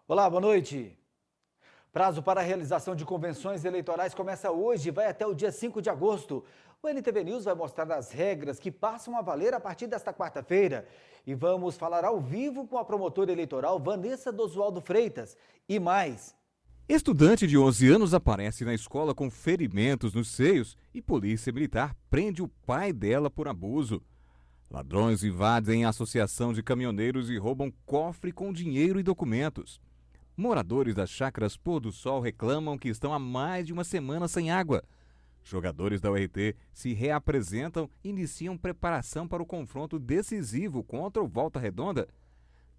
Olá, boa noite. Prazo para a realização de convenções eleitorais começa hoje e vai até o dia 5 de agosto. O NTV News vai mostrar as regras que passam a valer a partir desta quarta-feira. E vamos falar ao vivo com a promotora eleitoral Vanessa Dosualdo Freitas. E mais. Estudante de 11 anos aparece na escola com ferimentos nos seios e polícia militar prende o pai dela por abuso. Ladrões invadem a associação de caminhoneiros e roubam cofre com dinheiro e documentos. Moradores das chácaras Pôr do Sol reclamam que estão há mais de uma semana sem água. Jogadores da URT se reapresentam e iniciam preparação para o confronto decisivo contra o Volta Redonda.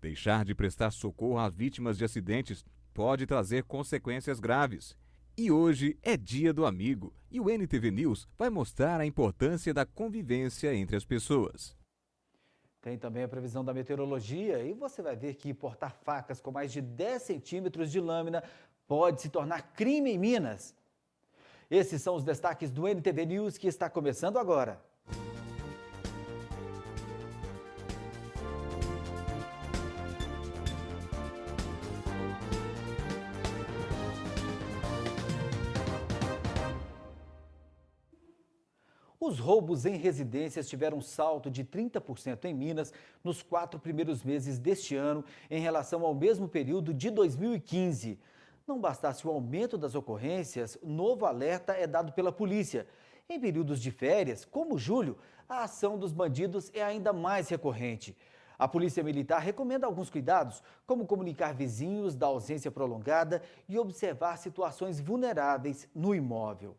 Deixar de prestar socorro às vítimas de acidentes pode trazer consequências graves. E hoje é Dia do Amigo e o NTV News vai mostrar a importância da convivência entre as pessoas. Tem também a previsão da meteorologia e você vai ver que portar facas com mais de 10 centímetros de lâmina pode se tornar crime em Minas. Esses são os destaques do NTV News que está começando agora. Os roubos em residências tiveram um salto de 30% em Minas nos 4 primeiros meses deste ano em relação ao mesmo período de 2015. Não bastasse o aumento das ocorrências, novo alerta é dado pela polícia. Em períodos de férias, como julho, a ação dos bandidos é ainda mais recorrente. A Polícia Militar recomenda alguns cuidados, como comunicar vizinhos da ausência prolongada e observar situações vulneráveis no imóvel.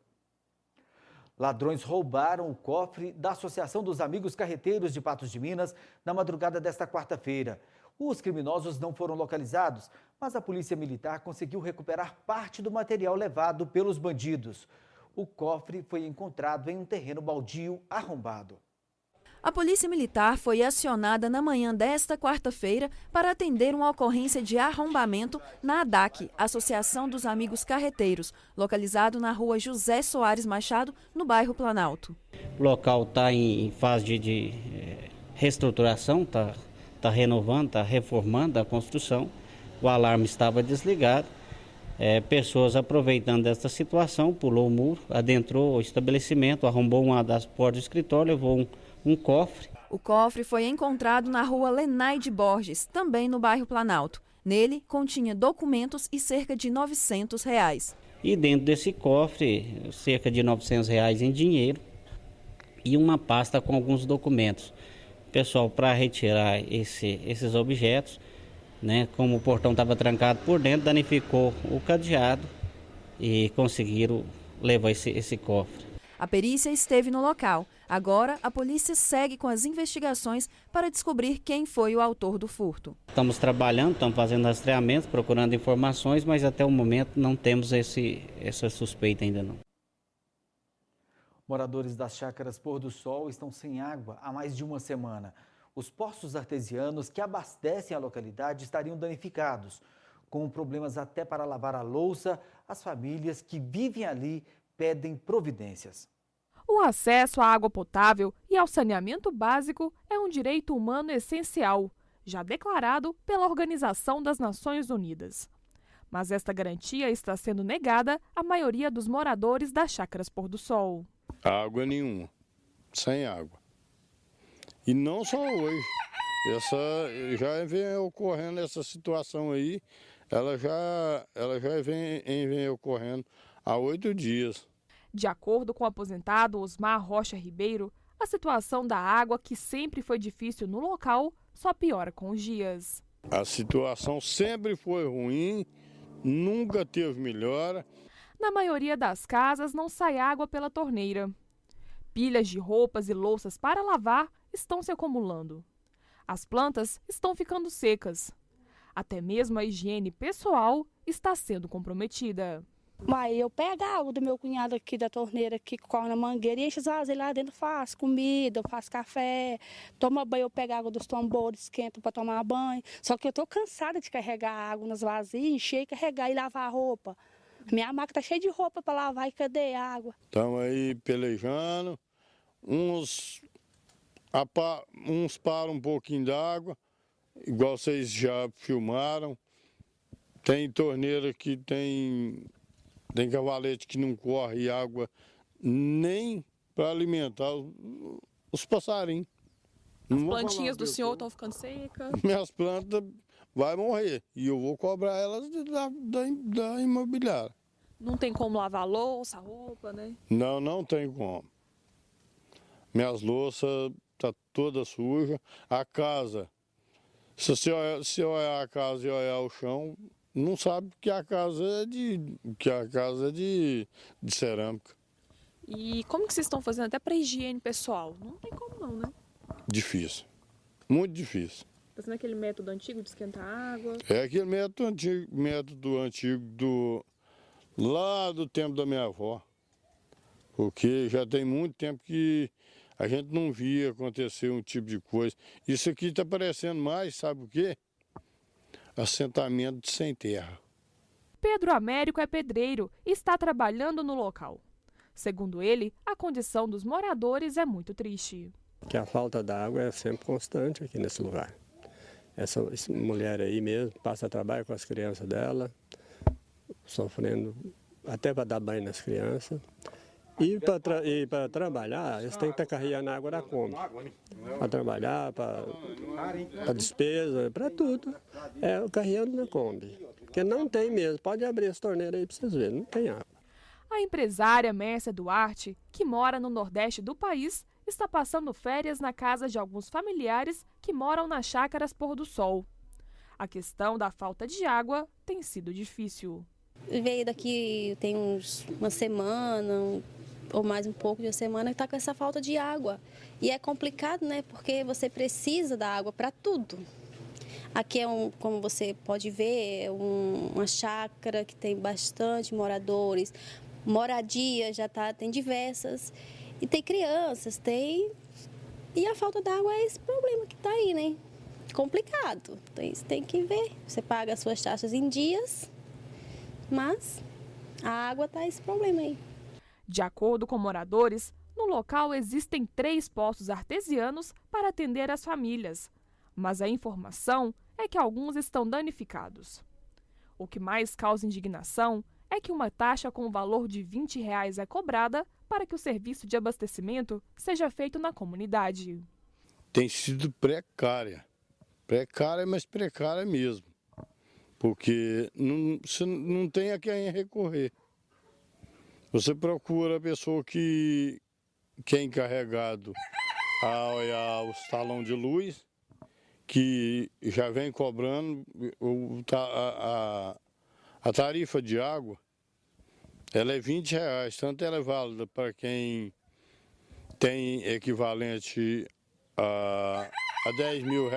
Ladrões roubaram o cofre da Associação dos Amigos Carreteiros de Patos de Minas na madrugada desta quarta-feira. Os criminosos não foram localizados, mas a Polícia Militar conseguiu recuperar parte do material levado pelos bandidos. O cofre foi encontrado em um terreno baldio arrombado. A Polícia Militar foi acionada na manhã desta quarta-feira para atender uma ocorrência de arrombamento na ADAC, Associação dos Amigos Carreteiros, localizado na rua José Soares Machado, no bairro Planalto. O local está em fase de reestruturação, está renovando, está reformando a construção. O alarme estava desligado. Pessoas aproveitando desta situação, pulou o muro, adentrou o estabelecimento, arrombou uma das portas do escritório, levou um cofre. O cofre foi encontrado na rua Lenaide Borges, também no bairro Planalto. Nele, continha documentos e cerca de R$ 900. E dentro desse cofre, cerca de R$ 900 em dinheiro e uma pasta com alguns documentos. Pessoal, para retirar esses objetos, como o portão estava trancado por dentro, danificou o cadeado e conseguiram levar esse cofre. A perícia esteve no local. Agora, a polícia segue com as investigações para descobrir quem foi o autor do furto. Estamos trabalhando, estamos fazendo rastreamento, procurando informações, mas até o momento não temos essa suspeita ainda não. Moradores das chácaras Pôr do Sol estão sem água há mais de uma semana. Os poços artesianos que abastecem a localidade estariam danificados. Com problemas até para lavar a louça, as famílias que vivem ali pedem providências. O acesso à água potável e ao saneamento básico é um direito humano essencial, já declarado pela Organização das Nações Unidas. Mas esta garantia está sendo negada à maioria dos moradores das chácaras Pôr do Sol. Água nenhuma, sem água. E não só hoje, já vem ocorrendo essa situação aí, ela já vem ocorrendo há 8 dias. De acordo com o aposentado Osmar Rocha Ribeiro, a situação da água, que sempre foi difícil no local, só piora com os dias. A situação sempre foi ruim, nunca teve melhora. Na maioria das casas não sai água pela torneira. Pilhas de roupas e louças para lavar estão se acumulando. As plantas estão ficando secas. Até mesmo a higiene pessoal está sendo comprometida. Mas eu pego a água do meu cunhado aqui da torneira que corre na mangueira e enche os vasilhos lá dentro, faço comida, eu faço café, tomo banho, eu pego a água dos tambores, esquento para tomar banho. Só que eu tô cansada de carregar a água nas vasilhas, encher, carregar e lavar a roupa. Minha máquina tá cheia de roupa para lavar e cadê a água? Estamos aí pelejando, uns param um pouquinho d'água, igual vocês já filmaram. Tem torneira que tem cavalete que não corre água nem para alimentar os passarinhos. As plantinhas do senhor estão ficando secas? Minhas plantas vão morrer e eu vou cobrar elas da imobiliária. Não tem como lavar louça, roupa, né? Não tem como. Minhas louças tá toda suja. A casa, se você olhar a casa e olhar o chão, não sabe que a casa é de cerâmica. E como que vocês estão fazendo até para higiene pessoal? Não tem como não, né? Difícil, muito difícil. Tá sendo aquele método antigo de esquentar água? É aquele método antigo lá do tempo da minha avó. Porque já tem muito tempo que a gente não via acontecer um tipo de coisa. Isso aqui está parecendo mais, sabe o quê? Assentamento sem terra. Pedro Américo é pedreiro e está trabalhando no local. Segundo ele, a condição dos moradores é muito triste. Que a falta d'água é sempre constante aqui nesse lugar. Essa mulher aí mesmo passa trabalho com as crianças dela, sofrendo até para dar banho nas crianças. E para trabalhar, eles têm que estar carregando água da Kombi. Para trabalhar, para despesa, para tudo. É o carregando na Kombi. Porque não tem mesmo. Pode abrir essa torneira aí para vocês verem, não tem água. A empresária Mércia Duarte, que mora no Nordeste do país, está passando férias na casa de alguns familiares que moram nas chácaras Pôr do Sol. A questão da falta de água tem sido difícil. Veio daqui tem uma semana, ou mais um pouco de uma semana, que está com essa falta de água. E é complicado, né? Porque você precisa da água para tudo. Aqui como você pode ver, é uma chácara que tem bastante moradores. Moradia já tem diversas. E tem crianças, E a falta d'água é esse problema que está aí, né? Complicado. Então isso tem que ver. Você paga as suas taxas em dias, mas a água está esse problema aí. De acordo com moradores, no local existem 3 poços artesianos para atender as famílias. Mas a informação é que alguns estão danificados. O que mais causa indignação é que uma taxa com o valor de R$20 é cobrada para que o serviço de abastecimento seja feito na comunidade. Tem sido precária, mas precária mesmo, porque você não tem a quem recorrer. Você procura a pessoa que é encarregado a olhar o talão de luz, que já vem cobrando a tarifa de água, ela é R$20, tanto ela é válida para quem tem equivalente a R$10 mil,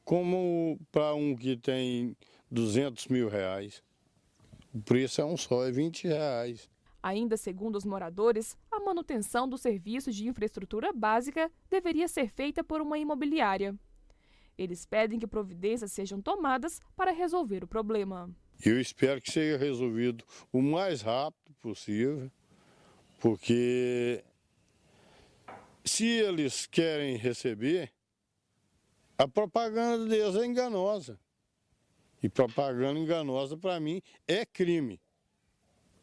como para um que tem R$200 mil. O preço é um só, é R$20. Ainda segundo os moradores, a manutenção do serviço de infraestrutura básica deveria ser feita por uma imobiliária. Eles pedem que providências sejam tomadas para resolver o problema. Eu espero que seja resolvido o mais rápido possível, porque se eles querem receber, a propaganda deles é enganosa. E propaganda enganosa, para mim, é crime.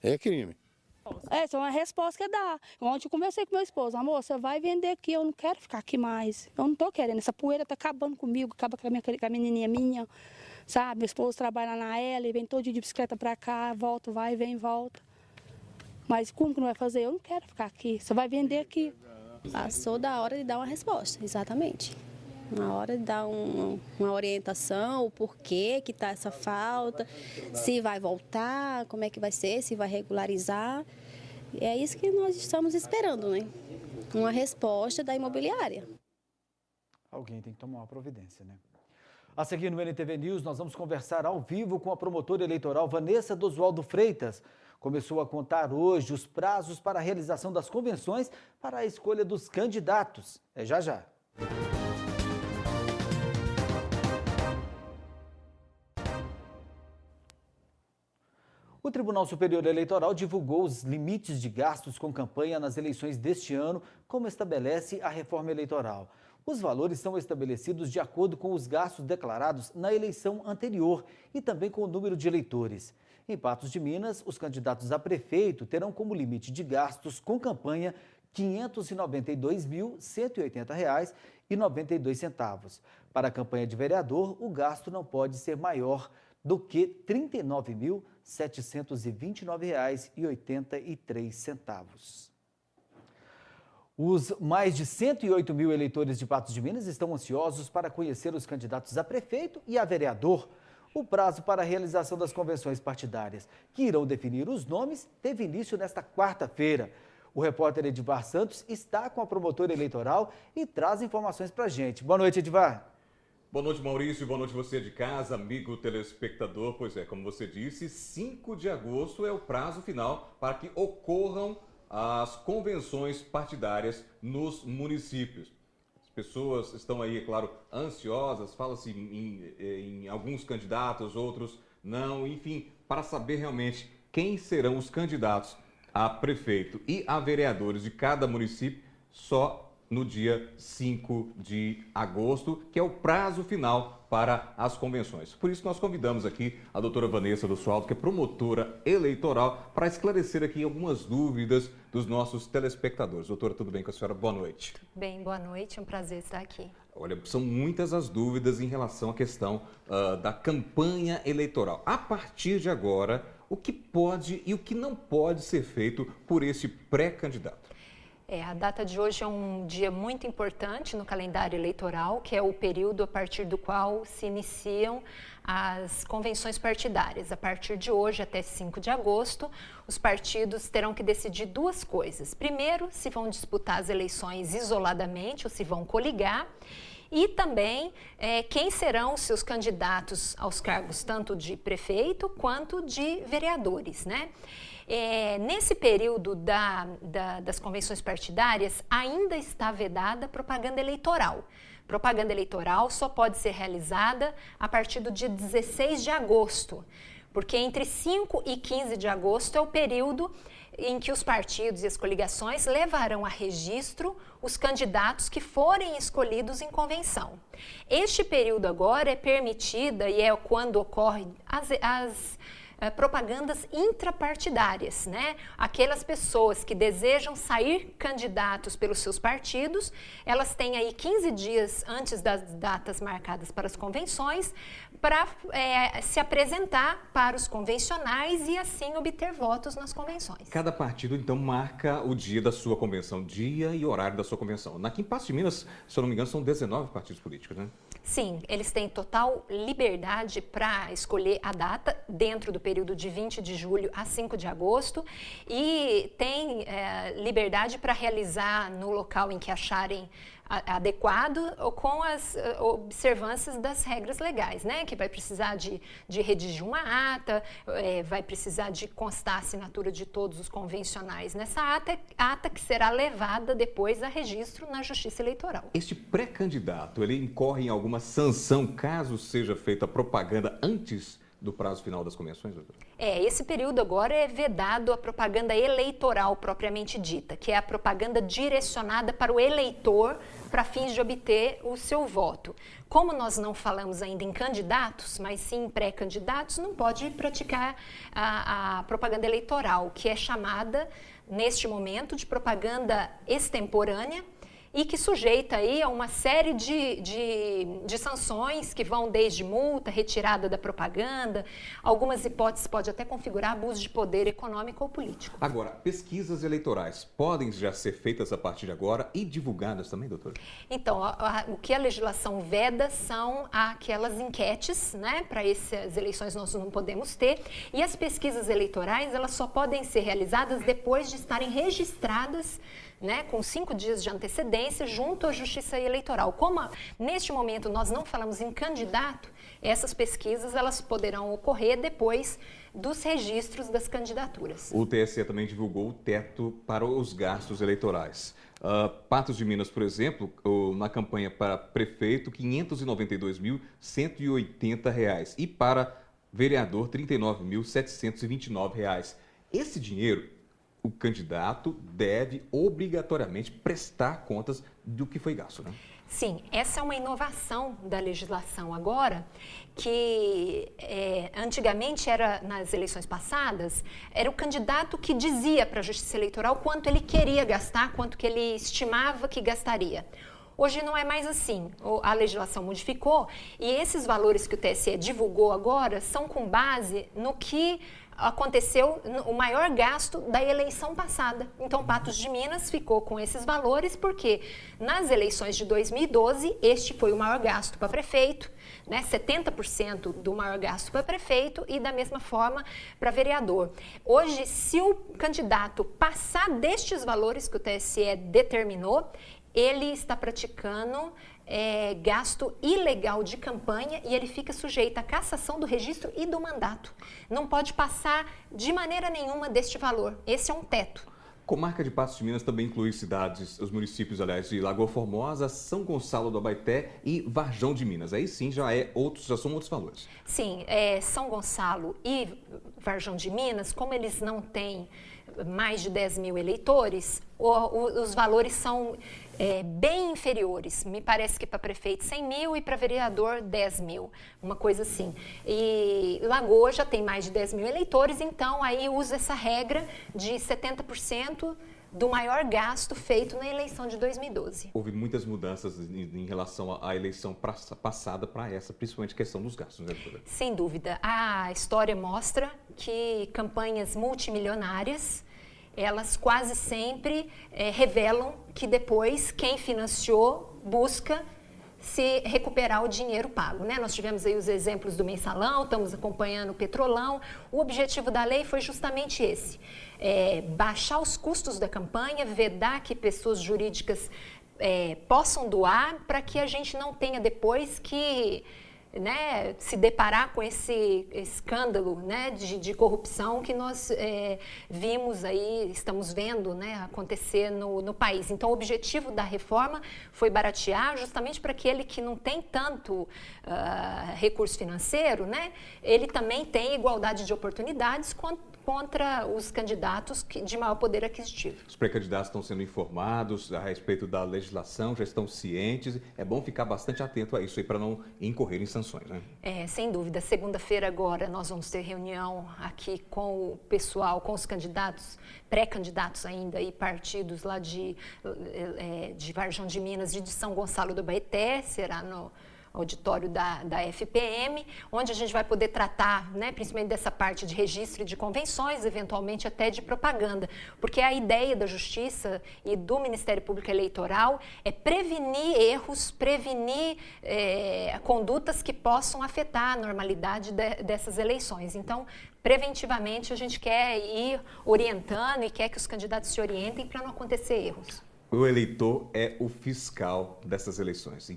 É crime. Essa é uma resposta que dá. Ontem eu conversei com meu esposo, amor, você vai vender aqui, eu não quero ficar aqui mais. Eu não estou querendo, essa poeira está acabando comigo, acaba com a menininha minha, sabe? Meu esposo trabalha na L, vem todo dia de bicicleta para cá, volta, vai, vem, volta. Mas como que não vai fazer? Eu não quero ficar aqui, você vai vender aqui. Passou da hora de dar uma resposta, exatamente. Na hora de dar uma orientação, o porquê que está essa falta, se vai voltar, como é que vai ser, se vai regularizar. E é isso que nós estamos esperando, né? Uma resposta da imobiliária. Alguém tem que tomar uma providência, né? A seguir no NTV News, nós vamos conversar ao vivo com a promotora eleitoral Vanessa Doswaldo Freitas. Começou a contar hoje os prazos para a realização das convenções para a escolha dos candidatos. É já já. O Tribunal Superior Eleitoral divulgou os limites de gastos com campanha nas eleições deste ano, como estabelece a reforma eleitoral. Os valores são estabelecidos de acordo com os gastos declarados na eleição anterior e também com o número de eleitores. Em Patos de Minas, os candidatos a prefeito terão como limite de gastos com campanha R$ 592.180,92. Para a campanha de vereador, o gasto não pode ser maior do que R$ 39.729,83. Os mais de 108 mil eleitores de Patos de Minas estão ansiosos para conhecer os candidatos a prefeito e a vereador. O prazo para a realização das convenções partidárias, que irão definir os nomes, teve início nesta quarta-feira. O repórter Edivar Santos está com a promotora eleitoral e traz informações para a gente. Boa noite, Edivar. Boa noite, Maurício. Boa noite você de casa, amigo telespectador. Pois é, como você disse, 5 de agosto é o prazo final para que ocorram as convenções partidárias nos municípios. As pessoas estão aí, é claro, ansiosas, fala-se em alguns candidatos, outros não, enfim, para saber realmente quem serão os candidatos a prefeito e a vereadores de cada município só no dia 5 de agosto, que é o prazo final para as convenções. Por isso nós convidamos aqui a doutora Vanessa do Sualto, que é promotora eleitoral, para esclarecer aqui algumas dúvidas dos nossos telespectadores. Doutora, tudo bem com a senhora? Boa noite. Bem, boa noite, é um prazer estar aqui. Olha, são muitas as dúvidas em relação à questão da campanha eleitoral. A partir de agora, o que pode e o que não pode ser feito por esse pré-candidato? A data de hoje é um dia muito importante no calendário eleitoral, que é o período a partir do qual se iniciam as convenções partidárias. A partir de hoje até 5 de agosto, os partidos terão que decidir duas coisas. Primeiro, se vão disputar as eleições isoladamente ou se vão coligar. E também quem serão os seus candidatos aos cargos tanto de prefeito quanto de vereadores, né? Nesse período das convenções partidárias, ainda está vedada propaganda eleitoral. Propaganda eleitoral só pode ser realizada a partir do dia 16 de agosto, porque entre 5 e 15 de agosto é o período em que os partidos e as coligações levarão a registro os candidatos que forem escolhidos em convenção. Este período agora é permitida e é quando ocorrem as propagandas intrapartidárias, né? Aquelas pessoas que desejam sair candidatos pelos seus partidos, elas têm aí 15 dias antes das datas marcadas para as convenções para se apresentar para os convencionais e assim obter votos nas convenções. Cada partido, então, marca o dia da sua convenção, dia e horário da sua convenção. Aqui em Patos de Minas, se eu não me engano, são 19 partidos políticos, né? Sim, eles têm total liberdade para escolher a data dentro do período de 20 de julho a 5 de agosto e tem liberdade para realizar no local em que acharem adequado ou com as observâncias das regras legais, né? Que vai precisar de redigir uma ata, vai precisar de constar a assinatura de todos os convencionais nessa ata que será levada depois a registro na Justiça Eleitoral. Este pré-candidato, ele incorre em alguma sanção caso seja feita propaganda antes do prazo final das convenções, doutora? Esse período agora é vedado a propaganda eleitoral propriamente dita, que é a propaganda direcionada para o eleitor para fins de obter o seu voto. Como nós não falamos ainda em candidatos, mas sim em pré-candidatos, não pode praticar a propaganda eleitoral, que é chamada, neste momento, de propaganda extemporânea, e que sujeita aí a uma série de sanções que vão desde multa, retirada da propaganda, algumas hipóteses pode até configurar abuso de poder econômico ou político. Agora, pesquisas eleitorais podem já ser feitas a partir de agora e divulgadas também, doutora? Então, o que a legislação veda são aquelas enquetes, né? Para essas eleições nós não podemos ter, e as pesquisas eleitorais, elas só podem ser realizadas depois de estarem registradas, né, com 5 dias de antecedência junto à Justiça Eleitoral. Como neste momento nós não falamos em candidato, essas pesquisas elas poderão ocorrer depois dos registros das candidaturas. O TSE também divulgou o teto para os gastos eleitorais. Patos de Minas, por exemplo, na campanha para prefeito, R$ 592.180 e para vereador, R$ 39.729. Esse dinheiro, o candidato deve obrigatoriamente prestar contas do que foi gasto, né? Sim, essa é uma inovação da legislação agora, que antigamente era, nas eleições passadas, era o candidato que dizia para a Justiça Eleitoral quanto ele queria gastar, quanto que ele estimava que gastaria. Hoje não é mais assim, a legislação modificou e esses valores que o TSE divulgou agora são com base no que aconteceu o maior gasto da eleição passada. Então, Patos de Minas ficou com esses valores porque nas eleições de 2012, este foi o maior gasto para prefeito, né, 70% do maior gasto para prefeito e da mesma forma para vereador. Hoje, se o candidato passar destes valores que o TSE determinou, ele está praticando gasto ilegal de campanha e ele fica sujeito à cassação do registro e do mandato. Não pode passar de maneira nenhuma deste valor. Esse é um teto. Comarca de Patos de Minas também inclui os municípios, aliás, de Lagoa Formosa, São Gonçalo do Abaeté e Varjão de Minas. Aí sim já são outros valores. Sim, São Gonçalo e Varjão de Minas, como eles não têm mais de 10 mil eleitores, os valores são bem inferiores. Me parece que para prefeito 100 mil e para vereador 10 mil, uma coisa assim. E Lagoa já tem mais de 10 mil eleitores, então aí usa essa regra de 70% do maior gasto feito na eleição de 2012. Houve muitas mudanças em relação à eleição passada para essa, principalmente a questão dos gastos, né, doutora? Sem dúvida. A história mostra que campanhas multimilionárias, elas quase sempre revelam que depois quem financiou busca se recuperar o dinheiro pago, né? Nós tivemos aí os exemplos do Mensalão, estamos acompanhando o Petrolão. O objetivo da lei foi justamente esse, baixar os custos da campanha, vedar que pessoas jurídicas possam doar para que a gente não tenha depois que se deparar com esse escândalo, né, de corrupção que nós vimos aí, estamos vendo, né, acontecer no país. Então, o objetivo da reforma foi baratear justamente para aquele que não tem tanto recurso financeiro, né, ele também tem igualdade de oportunidades contra os candidatos de maior poder aquisitivo. Os pré-candidatos estão sendo informados a respeito da legislação, já estão cientes. É bom ficar bastante atento a isso aí para não incorrer em sanções, né? Sem dúvida. Segunda-feira agora nós vamos ter reunião aqui com o pessoal, com os candidatos, pré-candidatos ainda e partidos lá de Varjão de Minas e de São Gonçalo do Abaeté, será no auditório da FPM, onde a gente vai poder tratar, né, principalmente dessa parte de registro e de convenções, eventualmente até de propaganda, porque a ideia da Justiça e do Ministério Público Eleitoral é prevenir erros, prevenir condutas que possam afetar a normalidade dessas eleições. Então, preventivamente, a gente quer ir orientando e quer que os candidatos se orientem para não acontecer erros. O eleitor é o fiscal dessas eleições.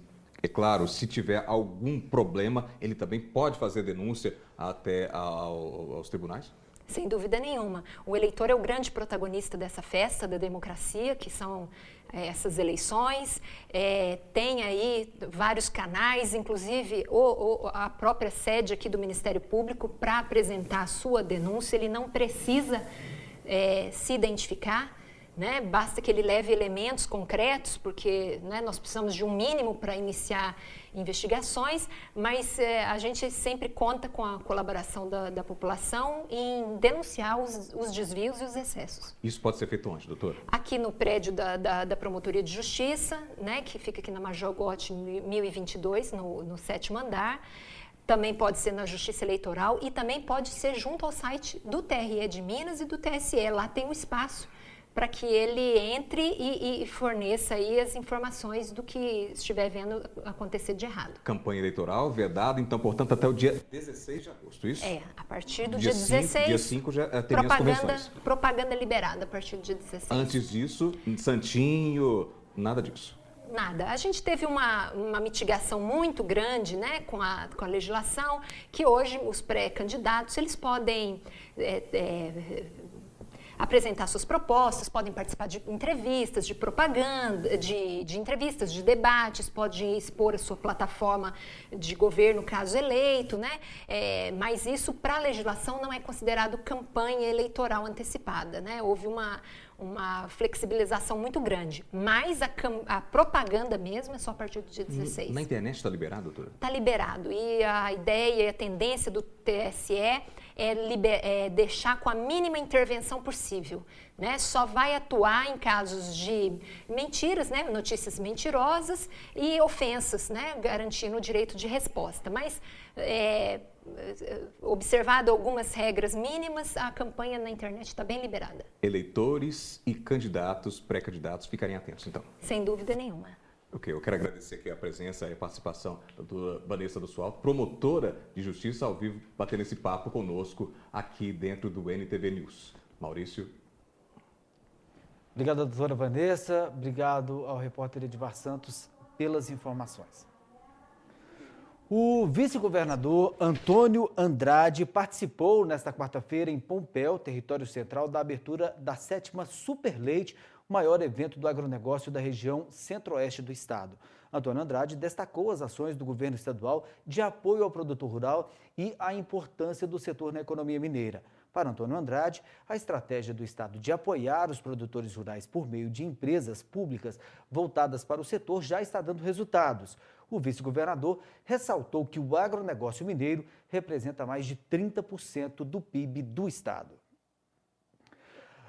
É claro, se tiver algum problema, ele também pode fazer denúncia até aos tribunais? Sem dúvida nenhuma. O eleitor é o grande protagonista dessa festa da democracia, que são essas eleições. Tem aí vários canais, inclusive a própria sede aqui do Ministério Público, para apresentar a sua denúncia. Ele não precisa se identificar. Né? Basta que ele leve elementos concretos, porque, né, nós precisamos de um mínimo para iniciar investigações, mas a gente sempre conta com a colaboração da população em denunciar os desvios e os excessos. Isso pode ser feito onde, doutora? Aqui no prédio da Promotoria de Justiça, né, que fica aqui na Major Gotti 1022, no 7º andar. Também pode ser na Justiça Eleitoral e também pode ser junto ao site do TRE de Minas e do TSE. Lá tem um espaço para que ele entre e forneça aí as informações do que estiver vendo acontecer de errado. Campanha eleitoral vedada, então, portanto, até o dia 16 de agosto, isso? A partir do dia 16. Dia 5 já tem as convenções. Propaganda liberada a partir do dia 16. Antes disso, santinho, nada disso. Nada. A gente teve uma mitigação muito grande, né, com a legislação, que hoje os pré-candidatos eles podem apresentar suas propostas, podem participar de entrevistas, de propaganda, de entrevistas, de debates, pode expor a sua plataforma de governo, caso eleito, né? Mas isso, para a legislação, não é considerado campanha eleitoral antecipada, né? Houve uma flexibilização muito grande. Mas a propaganda mesmo é só a partir do dia 16. Na internet está liberado, doutora? Está liberado. E a ideia e a tendência do TSE é deixar com a mínima intervenção possível, né? Só vai atuar em casos de mentiras, né? Notícias mentirosas e ofensas, né? Garantindo o direito de resposta. Mas, observado algumas regras mínimas, a campanha na internet está bem liberada. Eleitores e candidatos, pré-candidatos, ficarem atentos, então. Sem dúvida nenhuma. Ok, eu quero agradecer aqui a presença e a participação da doutora Vanessa do Sualto, promotora de justiça, ao vivo, batendo esse papo conosco aqui dentro do NTV News. Maurício. Obrigado, doutora Vanessa. Obrigado ao repórter Edivar Santos pelas informações. O vice-governador Antônio Andrade participou nesta quarta-feira em Pompéu, território central, da abertura da 7ª Superleite, o maior evento do agronegócio da região centro-oeste do estado. Antônio Andrade destacou as ações do governo estadual de apoio ao produtor rural e a importância do setor na economia mineira. Para Antônio Andrade, a estratégia do estado de apoiar os produtores rurais por meio de empresas públicas voltadas para o setor já está dando resultados. O vice-governador ressaltou que o agronegócio mineiro representa mais de 30% do PIB do estado.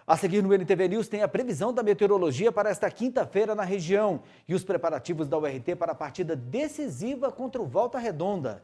A seguir no NTV News tem a previsão da meteorologia para esta quinta-feira na região e os preparativos da URT para a partida decisiva contra o Volta Redonda.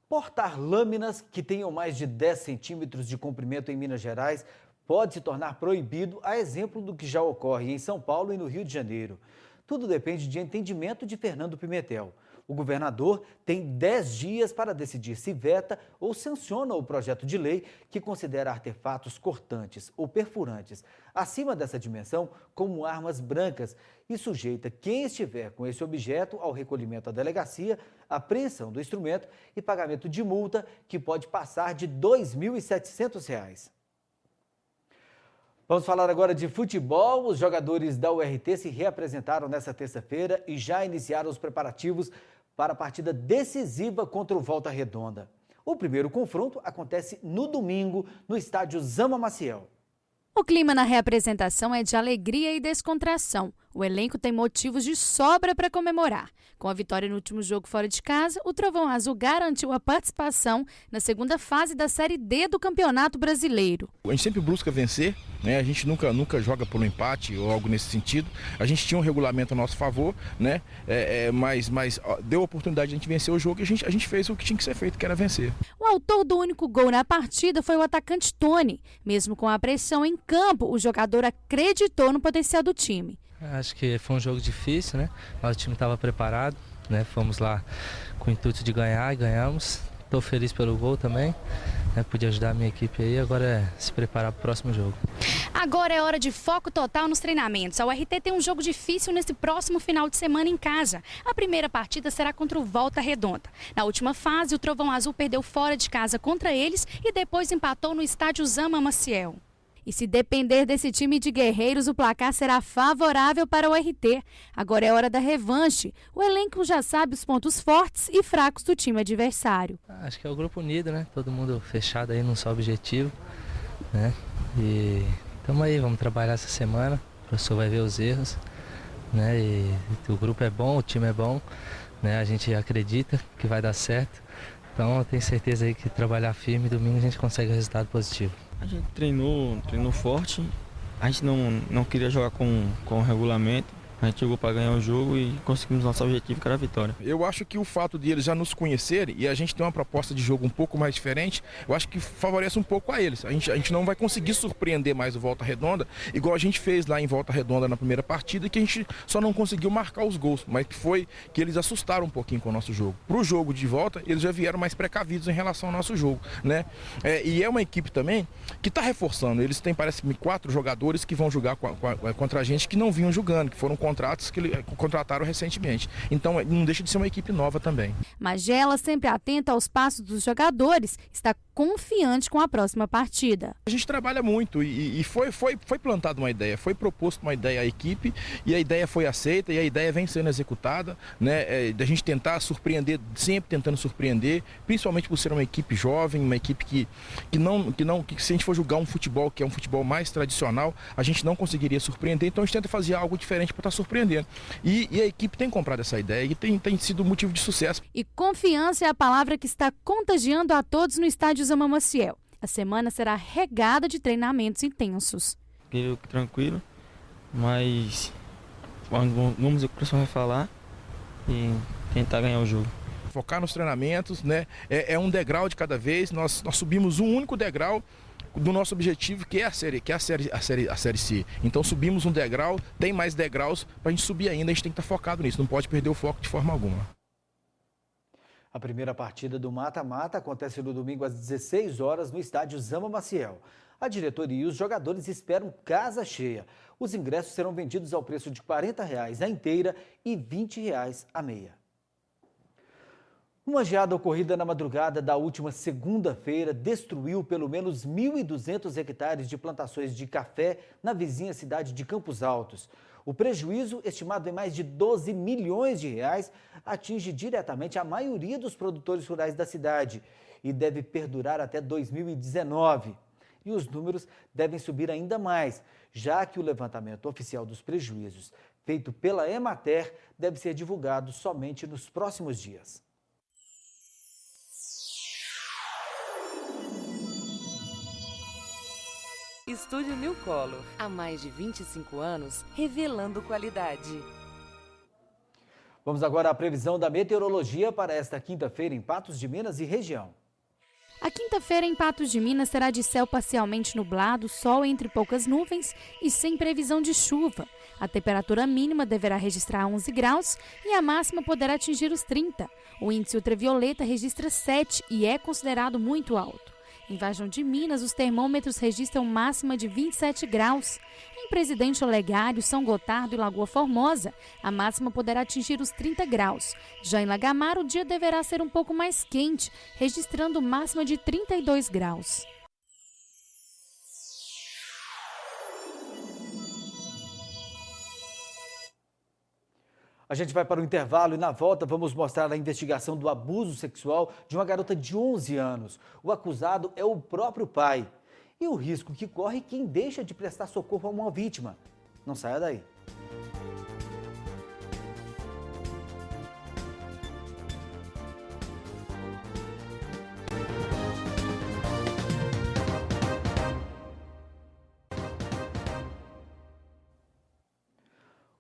Portar lâminas que tenham mais de 10 centímetros de comprimento em Minas Gerais pode se tornar proibido, a exemplo do que já ocorre em São Paulo e no Rio de Janeiro. Tudo depende de entendimento de Fernando Pimentel. O governador tem 10 dias para decidir se veta ou sanciona o projeto de lei que considera artefatos cortantes ou perfurantes acima dessa dimensão como armas brancas e sujeita quem estiver com esse objeto ao recolhimento à delegacia, apreensão do instrumento e pagamento de multa que pode passar de R$ 2.700. Vamos falar agora de futebol. Os jogadores da URT se reapresentaram nesta terça-feira e já iniciaram os preparativos para a partida decisiva contra o Volta Redonda. O primeiro confronto acontece no domingo no estádio Zama Maciel. O clima na reapresentação é de alegria e descontração. O elenco tem motivos de sobra para comemorar. Com a vitória no último jogo fora de casa, o Trovão Azul garantiu a participação na segunda fase da Série D do Campeonato Brasileiro. A gente sempre busca vencer, né? A gente nunca joga pelo empate ou algo nesse sentido. A gente tinha um regulamento a nosso favor, né? Mas deu a oportunidade de a gente vencer o jogo e a gente fez o que tinha que ser feito, que era vencer. O autor do único gol na partida foi o atacante Tony. Mesmo com a pressão em campo, o jogador acreditou no potencial do time. Acho que foi um jogo difícil, né? Nosso time estava preparado, né? Fomos lá com o intuito de ganhar e ganhamos. Estou feliz pelo gol também, né? Pude ajudar a minha equipe aí, agora é se preparar para o próximo jogo. Agora é hora de foco total nos treinamentos. A URT tem um jogo difícil nesse próximo final de semana em casa. A primeira partida será contra o Volta Redonda. Na última fase, o Trovão Azul perdeu fora de casa contra eles e depois empatou no estádio Zama Maciel. E se depender desse time de guerreiros, o placar será favorável para o URT. Agora é hora da revanche. O elenco já sabe os pontos fortes e fracos do time adversário. Acho que é o grupo unido, né? Todo mundo fechado aí num só objetivo, né? E estamos aí, vamos trabalhar essa semana. O professor vai ver os erros, né? E o grupo é bom, o time é bom, né? A gente acredita que vai dar certo. Então eu tenho certeza aí que trabalhar firme, domingo a gente consegue resultado positivo. A gente treinou forte, a gente não queria jogar com o regulamento, a gente jogou para ganhar o jogo e conseguimos nosso objetivo, que era a vitória. Eu acho que o fato de eles já nos conhecerem e a gente ter uma proposta de jogo um pouco mais diferente, eu acho que favorece um pouco a eles. A gente não vai conseguir surpreender mais o Volta Redonda, igual a gente fez lá em Volta Redonda na primeira partida, que a gente só não conseguiu marcar os gols, mas que foi que eles assustaram um pouquinho com o nosso jogo. Para o jogo de volta, eles já vieram mais precavidos em relação ao nosso jogo, né? E é uma equipe também que está reforçando. Eles têm, parece-me, 4 jogadores que vão jogar contra a gente que não vinham jogando, que foram contratos que contrataram recentemente. Então não deixa de ser uma equipe nova também. Magela, sempre atenta aos passos dos jogadores, está confiante com a próxima partida. A gente trabalha muito e foi plantada uma ideia, foi proposto uma ideia à equipe e a ideia foi aceita e a ideia vem sendo executada, né, da gente tentar surpreender, sempre tentando surpreender, principalmente por ser uma equipe jovem, uma equipe que se a gente for julgar um futebol que é um futebol mais tradicional, a gente não conseguiria surpreender, então a gente tenta fazer algo diferente para estar surpreendendo. E a equipe tem comprado essa ideia e tem sido motivo de sucesso. E confiança é a palavra que está contagiando a todos no estádio Zama Maciel. A semana será regada de treinamentos intensos. Tranquilo, mas vamos ver o que o pessoal vai falar e tentar ganhar o jogo. Focar nos treinamentos, né? É um degrau de cada vez. Nós subimos um único degrau do nosso objetivo, que é a série C. Então subimos um degrau, tem mais degraus para a gente subir ainda. A gente tem que estar focado nisso. Não pode perder o foco de forma alguma. A primeira partida do mata-mata acontece no domingo às 16 horas no estádio Zama Maciel. A diretoria e os jogadores esperam casa cheia. Os ingressos serão vendidos ao preço de R$ 40 a inteira e R$ 20 a meia. Uma geada ocorrida na madrugada da última segunda-feira destruiu pelo menos 1.200 hectares de plantações de café na vizinha cidade de Campos Altos. O prejuízo, estimado em mais de 12 milhões de reais, atinge diretamente a maioria dos produtores rurais da cidade e deve perdurar até 2019. E os números devem subir ainda mais, já que o levantamento oficial dos prejuízos, feito pela Emater, deve ser divulgado somente nos próximos dias. Estúdio New Color, há mais de 25 anos, revelando qualidade. Vamos agora à previsão da meteorologia para esta quinta-feira em Patos de Minas e região. A quinta-feira em Patos de Minas será de céu parcialmente nublado, sol entre poucas nuvens e sem previsão de chuva. A temperatura mínima deverá registrar 11 graus e a máxima poderá atingir os 30. O índice ultravioleta registra 7 e é considerado muito alto. Em Vargem de Minas, os termômetros registram máxima de 27 graus. Em Presidente Olegário, São Gotardo e Lagoa Formosa, a máxima poderá atingir os 30 graus. Já em Lagamar, o dia deverá ser um pouco mais quente, registrando máxima de 32 graus. A gente vai para o intervalo e na volta vamos mostrar a investigação do abuso sexual de uma garota de 11 anos. O acusado é o próprio pai. E o risco que corre quem deixa de prestar socorro a uma vítima. Não saia daí.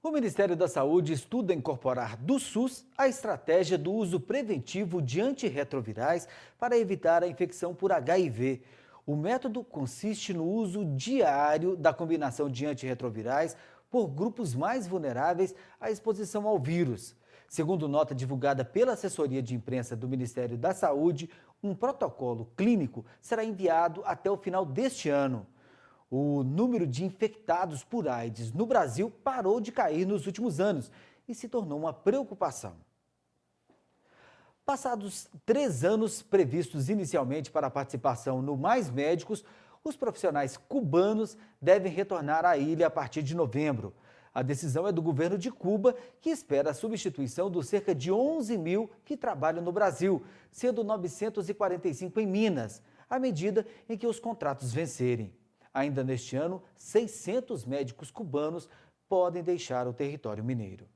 O Ministério da Saúde estuda incorporar do SUS a estratégia do uso preventivo de antirretrovirais para evitar a infecção por HIV. O método consiste no uso diário da combinação de antirretrovirais por grupos mais vulneráveis à exposição ao vírus. Segundo nota divulgada pela assessoria de imprensa do Ministério da Saúde, um protocolo clínico será enviado até o final deste ano. O número de infectados por AIDS no Brasil parou de cair nos últimos anos e se tornou uma preocupação. Passados 3 anos previstos inicialmente para a participação no Mais Médicos, os profissionais cubanos devem retornar à ilha a partir de novembro. A decisão é do governo de Cuba, que espera a substituição dos cerca de 11 mil que trabalham no Brasil, sendo 945 em Minas, à medida em que os contratos vencerem. Ainda neste ano, 600 médicos cubanos podem deixar o território mineiro.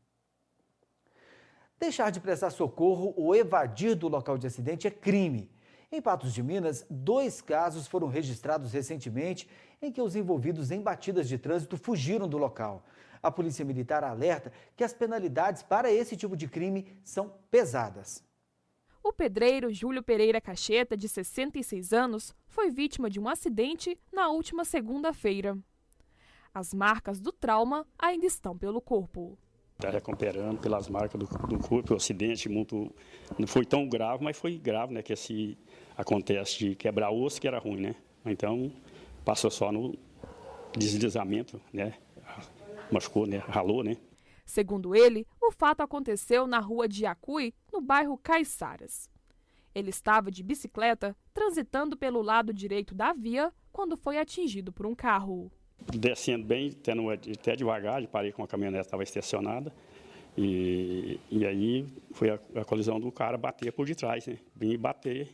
Deixar de prestar socorro ou evadir do local de acidente é crime. Em Patos de Minas, 2 casos foram registrados recentemente em que os envolvidos em batidas de trânsito fugiram do local. A Polícia Militar alerta que as penalidades para esse tipo de crime são pesadas. O pedreiro Júlio Pereira Cacheta, de 66 anos, foi vítima de um acidente na última segunda-feira. As marcas do trauma ainda estão pelo corpo. Está recuperando pelas marcas do corpo. O acidente muito, não foi tão grave, mas foi grave, né? Que se acontece de quebrar osso, que era ruim, né? Então, passou só no deslizamento, né? Machucou, né? Ralou, né? Segundo ele, o fato aconteceu na rua de Iacui, no bairro Caiçaras. Ele estava de bicicleta, transitando pelo lado direito da via, quando foi atingido por um carro. Descendo bem, tendo até devagar, parei com a caminhonete que estava estacionada. E aí foi a colisão do cara bater por detrás, né? Vim bater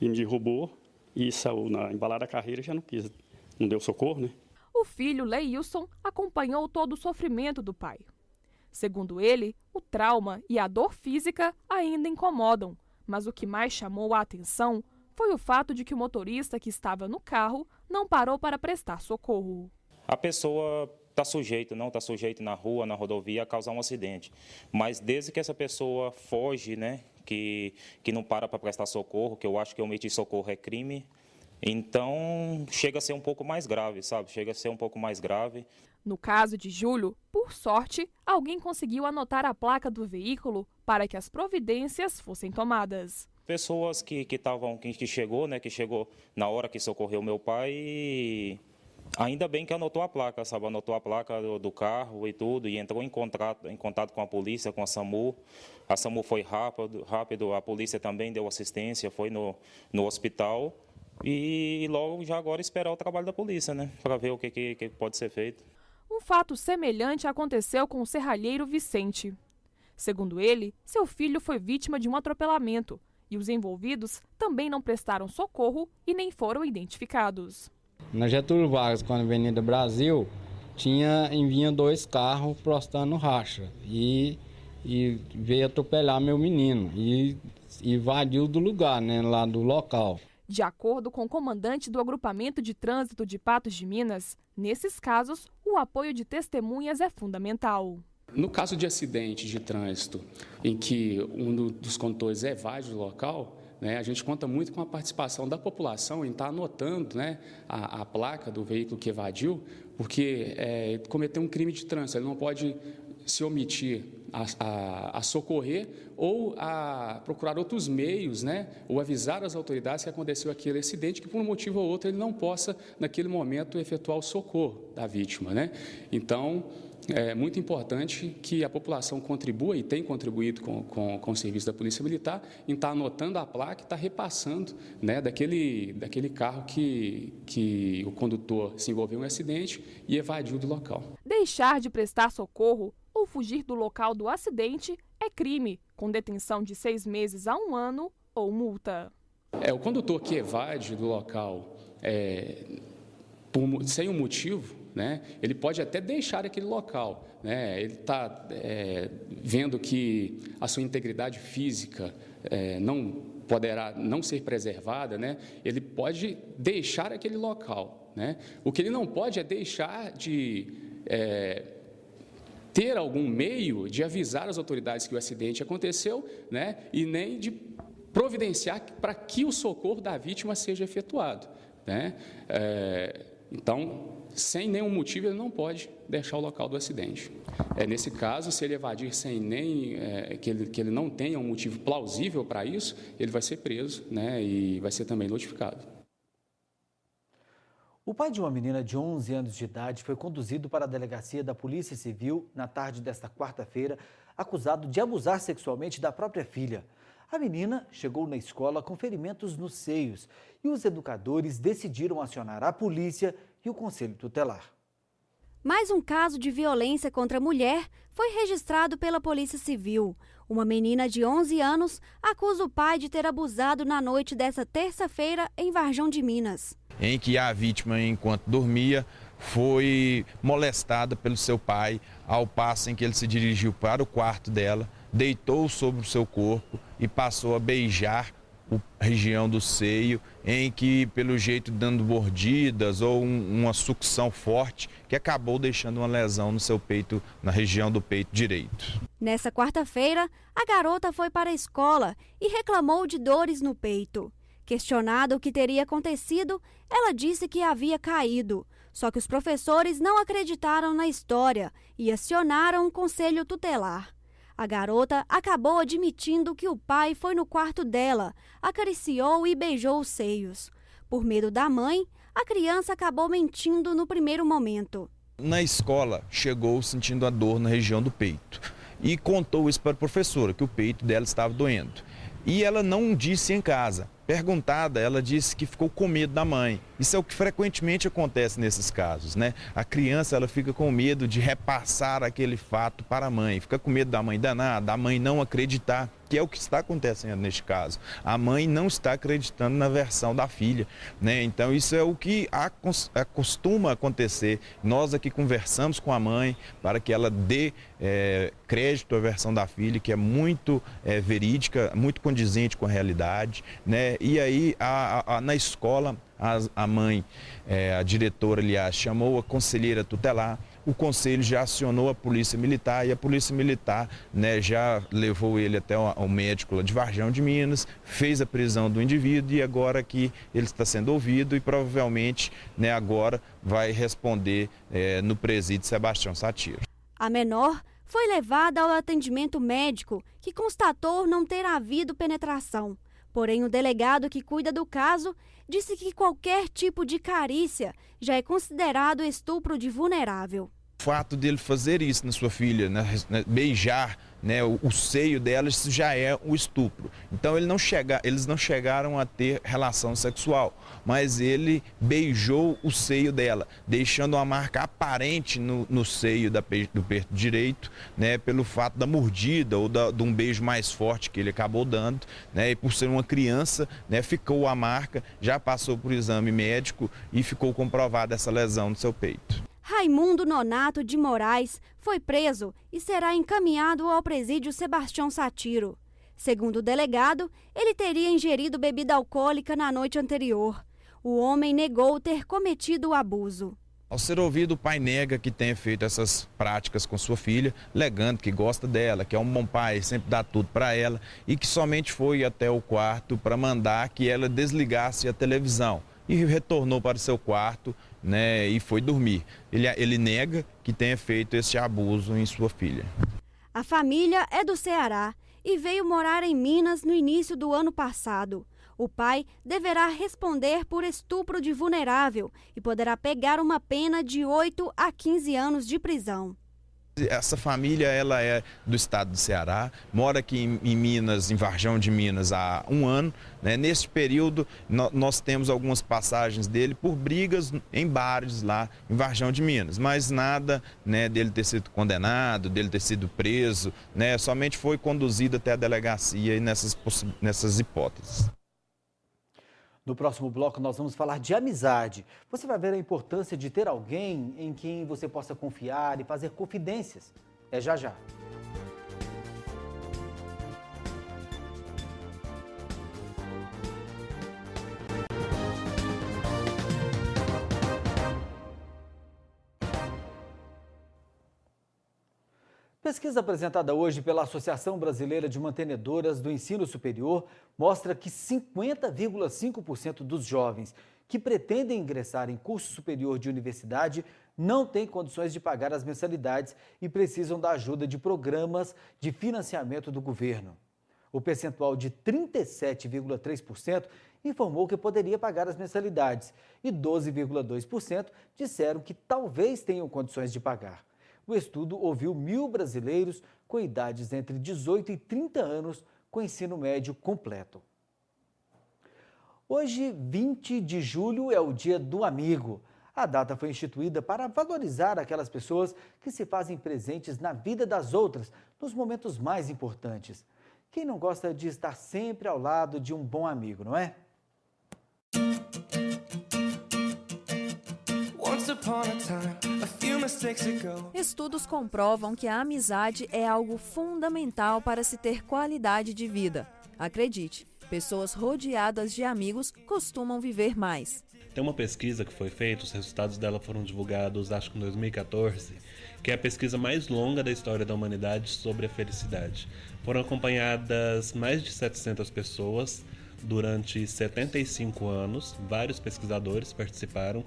e me derrubou e saiu na embalada da carreira, já não deu socorro, né? O filho, Leilson, acompanhou todo o sofrimento do pai. Segundo ele, o trauma e a dor física ainda incomodam, mas o que mais chamou a atenção foi o fato de que o motorista que estava no carro não parou para prestar socorro. A pessoa não está sujeito na rua, na rodovia, a causar um acidente. Mas desde que essa pessoa foge, né, que não para prestar socorro, que eu acho que omitir socorro é crime, então chega a ser um pouco mais grave, sabe? Chega a ser um pouco mais grave. No caso de Júlio, por sorte, alguém conseguiu anotar a placa do veículo para que as providências fossem tomadas. Pessoas que chegou na hora que socorreu meu pai, e ainda bem que anotou a placa, sabe? Anotou a placa do carro e tudo, e entrou em contato com a polícia, com a SAMU. A SAMU foi rápido, a polícia também deu assistência, foi no hospital. E logo já agora esperar o trabalho da polícia, né? Para ver o que pode ser feito. Um fato semelhante aconteceu com o serralheiro Vicente. Segundo ele, seu filho foi vítima de um atropelamento e os envolvidos também não prestaram socorro e nem foram identificados. Na Getúlio Vargas, com a Avenida Brasil, vinha 2 carros prostando racha e veio atropelar meu menino e invadiu do lugar, né, lá do local. De acordo com o comandante do agrupamento de trânsito de Patos de Minas, nesses casos, o apoio de testemunhas é fundamental. No caso de acidente de trânsito, em que um dos condutores evade do local, né, a gente conta muito com a participação da população em estar anotando, né, a placa do veículo que evadiu, porque cometeu um crime de trânsito, ele não pode se omitir a socorrer ou a procurar outros meios, né, ou avisar as autoridades que aconteceu aquele acidente, que por um motivo ou outro ele não possa, naquele momento, efetuar o socorro da vítima, né? Então, é muito importante que a população contribua, e tem contribuído com o serviço da Polícia Militar, em estar anotando a placa e estar repassando, né, daquele carro que o condutor se envolveu em um acidente e evadiu do local. Deixar de prestar socorro ou fugir do local do acidente é crime, com detenção de 6 meses a 1 ano ou multa. O condutor que evade do local sem um motivo, né, ele pode até deixar aquele local, né, ele está vendo que a sua integridade física não poderá não ser preservada, né, ele pode deixar aquele local, né. O que ele não pode é deixar de ter algum meio de avisar as autoridades que o acidente aconteceu, né, e nem de providenciar para que o socorro da vítima seja efetuado, né. Então, sem nenhum motivo, ele não pode deixar o local do acidente. Nesse caso, se ele evadir sem nem que ele não tenha um motivo plausível para isso, ele vai ser preso, né, e vai ser também notificado. O pai de uma menina de 11 anos de idade foi conduzido para a delegacia da Polícia Civil na tarde desta quarta-feira, acusado de abusar sexualmente da própria filha. A menina chegou na escola com ferimentos nos seios e os educadores decidiram acionar a polícia e o Conselho Tutelar. Mais um caso de violência contra a mulher foi registrado pela Polícia Civil. Uma menina de 11 anos acusa o pai de ter abusado na noite dessa terça-feira em Varjão de Minas. Em que a vítima, enquanto dormia, foi molestada pelo seu pai, ao passo em que ele se dirigiu para o quarto dela, deitou sobre o seu corpo e passou a beijar a região do seio, em que, pelo jeito, dando mordidas ou uma sucção forte, que acabou deixando uma lesão no seu peito, na região do peito direito. Nessa quarta-feira, a garota foi para a escola e reclamou de dores no peito. Questionada o que teria acontecido, ela disse que havia caído. Só que os professores não acreditaram na história e acionaram o Conselho Tutelar. A garota acabou admitindo que o pai foi no quarto dela, acariciou e beijou os seios. Por medo da mãe, a criança acabou mentindo no primeiro momento. Na escola, chegou sentindo a dor na região do peito e contou isso para a professora, que o peito dela estava doendo. E ela não disse em casa. Perguntada, ela disse que ficou com medo da mãe. Isso é o que frequentemente acontece nesses casos, né? A criança, ela fica com medo de repassar aquele fato para a mãe, fica com medo da mãe danar, da mãe não acreditar, que é o que está acontecendo neste caso. A mãe não está acreditando na versão da filha, né? Então isso é o que costuma acontecer. Nós aqui conversamos com a mãe para que ela dê crédito à versão da filha, que é muito verídica, muito condizente com a realidade, né? E aí na escola a mãe, a diretora, aliás, chamou a conselheira tutelar. O conselho já acionou a polícia militar e a polícia militar, né, já levou ele até o médico lá de Varjão de Minas, fez a prisão do indivíduo e agora que ele está sendo ouvido e provavelmente, né, agora vai responder no presídio Sebastião Satiro. A menor foi levada ao atendimento médico, que constatou não ter havido penetração. Porém, o delegado que cuida do caso disse que qualquer tipo de carícia já é considerado estupro de vulnerável. O fato dele fazer isso na sua filha, né, beijar, né, o seio dela, isso já é um estupro. Então eles não chegaram a ter relação sexual, mas ele beijou o seio dela, deixando uma marca aparente no seio do peito direito, né, pelo fato da mordida ou de um beijo mais forte que ele acabou dando, né, e por ser uma criança, né, ficou a marca, já passou por exame médico e ficou comprovada essa lesão no seu peito. Raimundo Nonato de Moraes foi preso e será encaminhado ao presídio Sebastião Satiro. Segundo o delegado, ele teria ingerido bebida alcoólica na noite anterior. O homem negou ter cometido o abuso. Ao ser ouvido, o pai nega que tenha feito essas práticas com sua filha, alegando que gosta dela, que é um bom pai, sempre dá tudo para ela e que somente foi até o quarto para mandar que ela desligasse a televisão. E retornou para o seu quarto, né, e foi dormir. Ele nega que tenha feito esse abuso em sua filha. A família é do Ceará e veio morar em Minas no início do ano passado. O pai deverá responder por estupro de vulnerável e poderá pegar uma pena de 8 a 15 anos de prisão. Essa família, ela é do estado do Ceará, mora aqui em Minas, em Varjão de Minas, há 1 ano. Né? Neste período, nós temos algumas passagens dele por brigas em bares lá em Varjão de Minas, mas nada, né, dele ter sido condenado, dele ter sido preso, né? Somente foi conduzido até a delegacia e nessas hipóteses. No próximo bloco, nós vamos falar de amizade. Você vai ver a importância de ter alguém em quem você possa confiar e fazer confidências. É já já. Pesquisa apresentada hoje pela Associação Brasileira de Mantenedoras do Ensino Superior mostra que 50,5% dos jovens que pretendem ingressar em curso superior de universidade não têm condições de pagar as mensalidades e precisam da ajuda de programas de financiamento do governo. O percentual de 37,3% informou que poderia pagar as mensalidades e 12,2% disseram que talvez tenham condições de pagar. O estudo ouviu 1.000 brasileiros com idades entre 18 e 30 anos com ensino médio completo. Hoje, 20 de julho, é o Dia do Amigo. A data foi instituída para valorizar aquelas pessoas que se fazem presentes na vida das outras nos momentos mais importantes. Quem não gosta de estar sempre ao lado de um bom amigo, não é? Estudos comprovam que a amizade é algo fundamental para se ter qualidade de vida. Acredite, pessoas rodeadas de amigos costumam viver mais. Tem uma pesquisa que foi feita, os resultados dela foram divulgados, acho que em 2014, que é a pesquisa mais longa da história da humanidade sobre a felicidade. Foram acompanhadas mais de 700 pessoas durante 75 anos, vários pesquisadores participaram.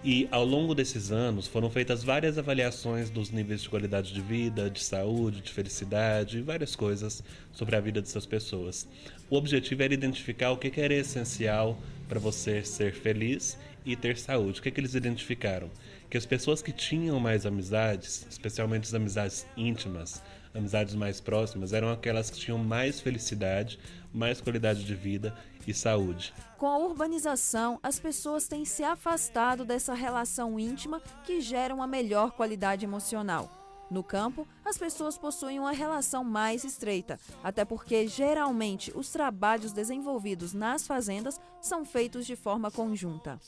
E ao longo desses anos foram feitas várias avaliações dos níveis de qualidade de vida, de saúde, de felicidade e várias coisas sobre a vida dessas pessoas. O objetivo era identificar o que era essencial para você ser feliz e ter saúde. O que eles identificaram? Que as pessoas que tinham mais amizades, especialmente as amizades íntimas, amizades mais próximas, eram aquelas que tinham mais felicidade, mais qualidade de vida e saúde. Com a urbanização, as pessoas têm se afastado dessa relação íntima que gera uma melhor qualidade emocional. No campo, as pessoas possuem uma relação mais estreita, até porque, geralmente, os trabalhos desenvolvidos nas fazendas são feitos de forma conjunta.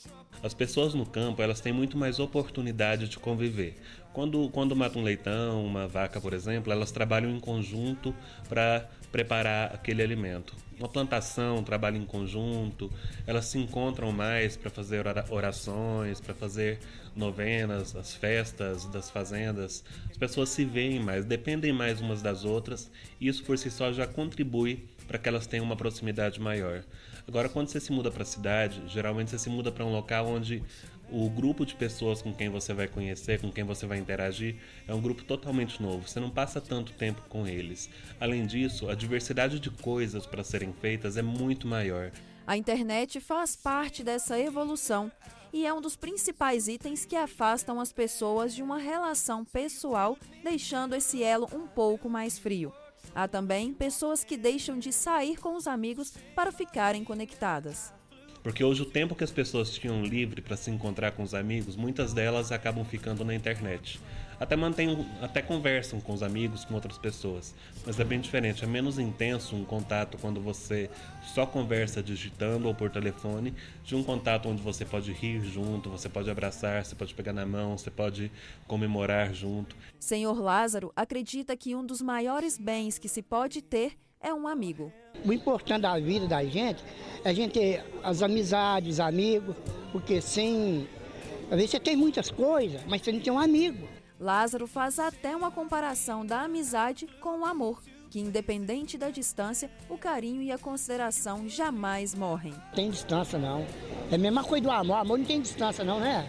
As pessoas no campo, elas têm muito mais oportunidade de conviver. Quando matam um leitão, uma vaca, por exemplo, elas trabalham em conjunto para preparar aquele alimento. Uma plantação, trabalho em conjunto, elas se encontram mais para fazer orações, para fazer novenas, as festas das fazendas. As pessoas se veem mais, dependem mais umas das outras, e isso por si só já contribui para que elas tenham uma proximidade maior. Agora, quando você se muda para a cidade, geralmente você se muda para um local onde o grupo de pessoas com quem você vai conhecer, com quem você vai interagir, é um grupo totalmente novo. Você não passa tanto tempo com eles. Além disso, a diversidade de coisas para serem feitas é muito maior. A internet faz parte dessa evolução e é um dos principais itens que afastam as pessoas de uma relação pessoal, deixando esse elo um pouco mais frio. Há também pessoas que deixam de sair com os amigos para ficarem conectadas. Porque hoje o tempo que as pessoas tinham livre para se encontrar com os amigos, muitas delas acabam ficando na internet. Até conversam com os amigos, com outras pessoas. Mas é bem diferente, é menos intenso um contato quando você só conversa digitando ou por telefone, de um contato onde você pode rir junto, você pode abraçar, você pode pegar na mão, você pode comemorar junto. Senhor Lázaro acredita que um dos maiores bens que se pode ter é um amigo. O importante da vida da gente é a gente ter as amizades, amigos, porque sem... Às vezes você tem muitas coisas, mas você não tem um amigo. Lázaro faz até uma comparação da amizade com o amor, que independente da distância, o carinho e a consideração jamais morrem. Não tem distância não. É a mesma coisa do amor, amor não tem distância não, né?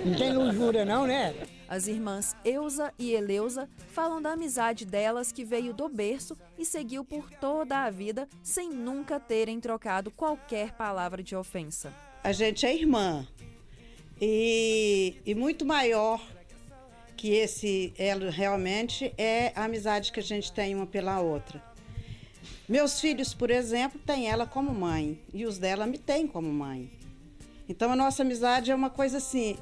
Não tem longura não, né? As irmãs Eusa e Eleusa falam da amizade delas que veio do berço e seguiu por toda a vida sem nunca terem trocado qualquer palavra de ofensa. A gente é irmã e muito maior que esse elo realmente é a amizade que a gente tem uma pela outra. Meus filhos, por exemplo, têm ela como mãe e os dela me têm como mãe. Então a nossa amizade é uma coisa assim,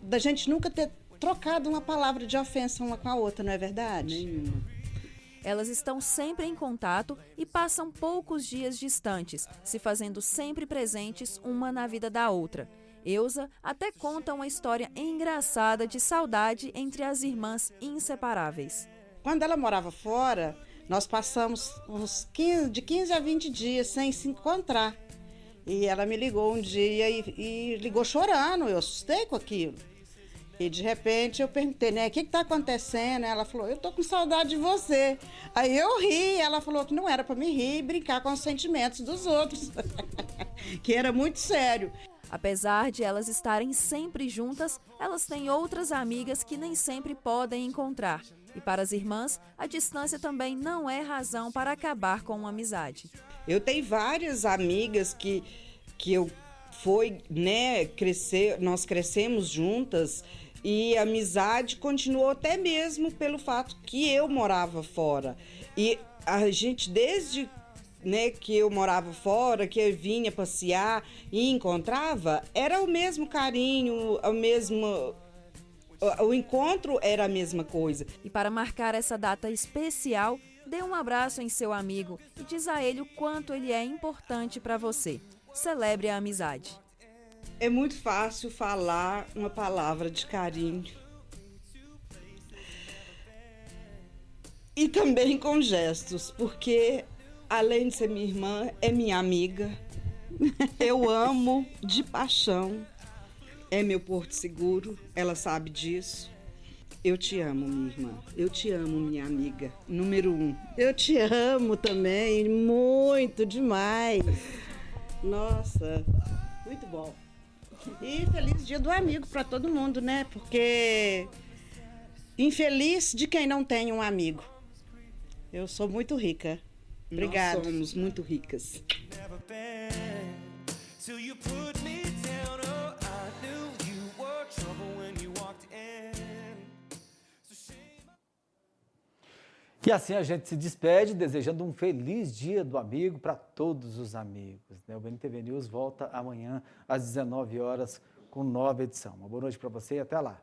da gente nunca ter trocado uma palavra de ofensa uma com a outra, não é verdade? Nenhuma. Elas estão sempre em contato e passam poucos dias distantes, se fazendo sempre presentes uma na vida da outra. Eusa até conta uma história engraçada de saudade entre as irmãs inseparáveis. Quando ela morava fora, nós passamos de 15 a 20 dias sem se encontrar. E ela me ligou um dia e ligou chorando, eu assustei com aquilo. E de repente eu perguntei, né, o que está acontecendo? Ela falou, eu tô com saudade de você. Aí eu ri, ela falou que não era para me rir e brincar com os sentimentos dos outros, que era muito sério. Apesar de elas estarem sempre juntas, elas têm outras amigas que nem sempre podem encontrar. E para as irmãs, a distância também não é razão para acabar com uma amizade. Eu tenho várias amigas que eu nós crescemos juntas e a amizade continuou até mesmo pelo fato que eu morava fora. E a gente, desde que eu morava fora, que eu vinha passear e encontrava, era o mesmo carinho, o encontro era a mesma coisa. E para marcar essa data especial, dê um abraço em seu amigo e diz a ele o quanto ele é importante para você. Celebre a amizade. É muito fácil falar uma palavra de carinho. E também com gestos, porque além de ser minha irmã, é minha amiga. Eu amo de paixão. É meu porto seguro, ela sabe disso. Eu te amo, minha irmã. Eu te amo, minha amiga. Número 1. Eu te amo também, muito demais. Nossa, muito bom. E feliz dia do amigo para todo mundo, né? Porque infeliz de quem não tem um amigo. Eu sou muito rica. Obrigada. Nós somos muito ricas. E assim a gente se despede, desejando um feliz dia do amigo para todos os amigos. O BNTV News volta amanhã às 19 horas com nova edição. Uma boa noite para você e até lá.